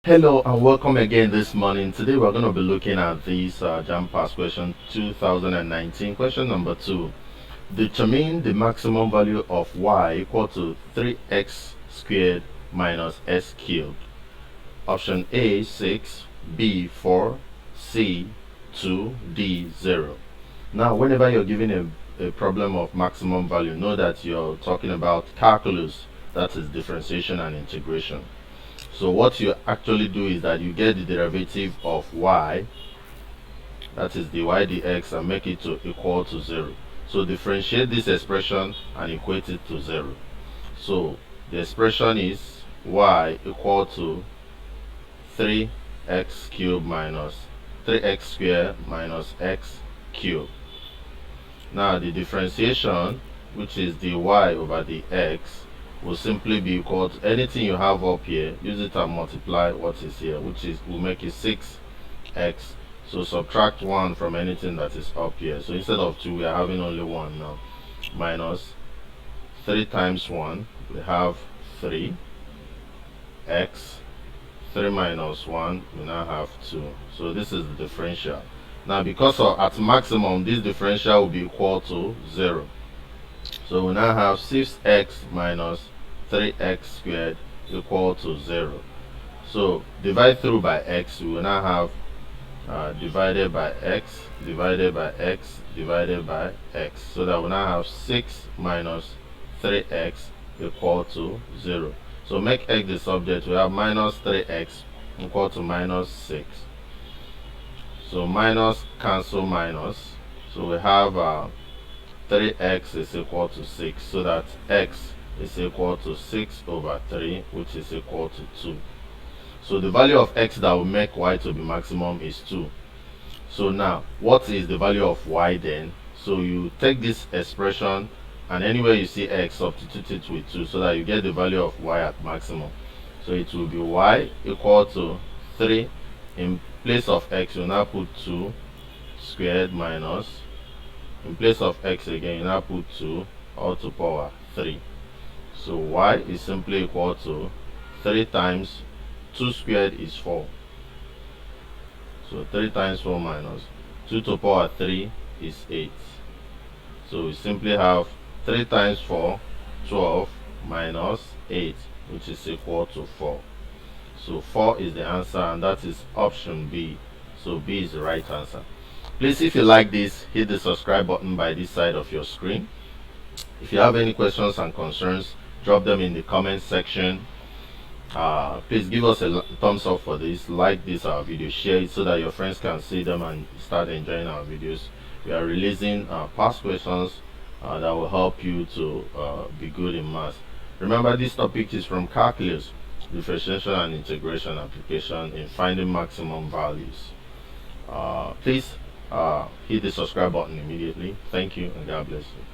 Hello and welcome again this morning. Today we're going to be looking at this JAMB Pass question 2019. Question number 2. Determine the maximum value of y equal to 3x squared minus s cubed. Option A 6, B 4, C 2, D 0. Now whenever you're given a problem of maximum value, know that you're talking about calculus, that is differentiation and integration. So what you actually do is that you get the derivative of y, that is dy dx, and make it to equal to 0. So differentiate this expression and equate it to 0. So the expression is y equal to 3x cubed minus 3x squared minus x cubed. Now the differentiation, which is dy over dx, will simply be equal to anything you have up here, use it and multiply what is here, which is will make it 6x. So subtract 1 from anything that is up here. So instead of 2, we are having only 1 now. Minus 3 times 1, we have 3x. 3 minus 1, we now have 2. So this is the differential. Now because at maximum, this differential will be equal to 0. So we now have 6x minus 3x squared equal to 0. So divide through by x, we will now have divided by x, divided by x, divided by x. So that we now have 6 minus 3x equal to 0. So make x the subject, we have minus 3x equal to minus 6. So minus cancel minus. So we have 3x is equal to 6, so that x is equal to 6 over 3, which is equal to 2. So the value of x that will make y to be maximum is 2. So now, what is the value of y then? So you take this expression and anywhere you see x, substitute it with 2 so that you get the value of y at maximum. So it will be y equal to 3. In place of x, you now put 2 squared minus, in place of x again, you now put 2 all to power 3. So y is simply equal to 3 times 2 squared is 4. So 3 times 4 minus 2 to power 3 is 8. So we simply have 3 times 4, 12, minus 8, which is equal to 4. So 4 is the answer, and that is option B. So B is the right answer. Please, if you like this, hit the subscribe button by this side of your screen. If you have any questions and concerns, drop them in the comment section. Please give us a thumbs up for this, like this our video, share it so that your friends can see them and start enjoying our videos. We are releasing past questions that will help you to be good in math. Remember, this topic is from calculus, differentiation and integration application in finding maximum values. Please hit the subscribe button immediately. Thank you and God bless you.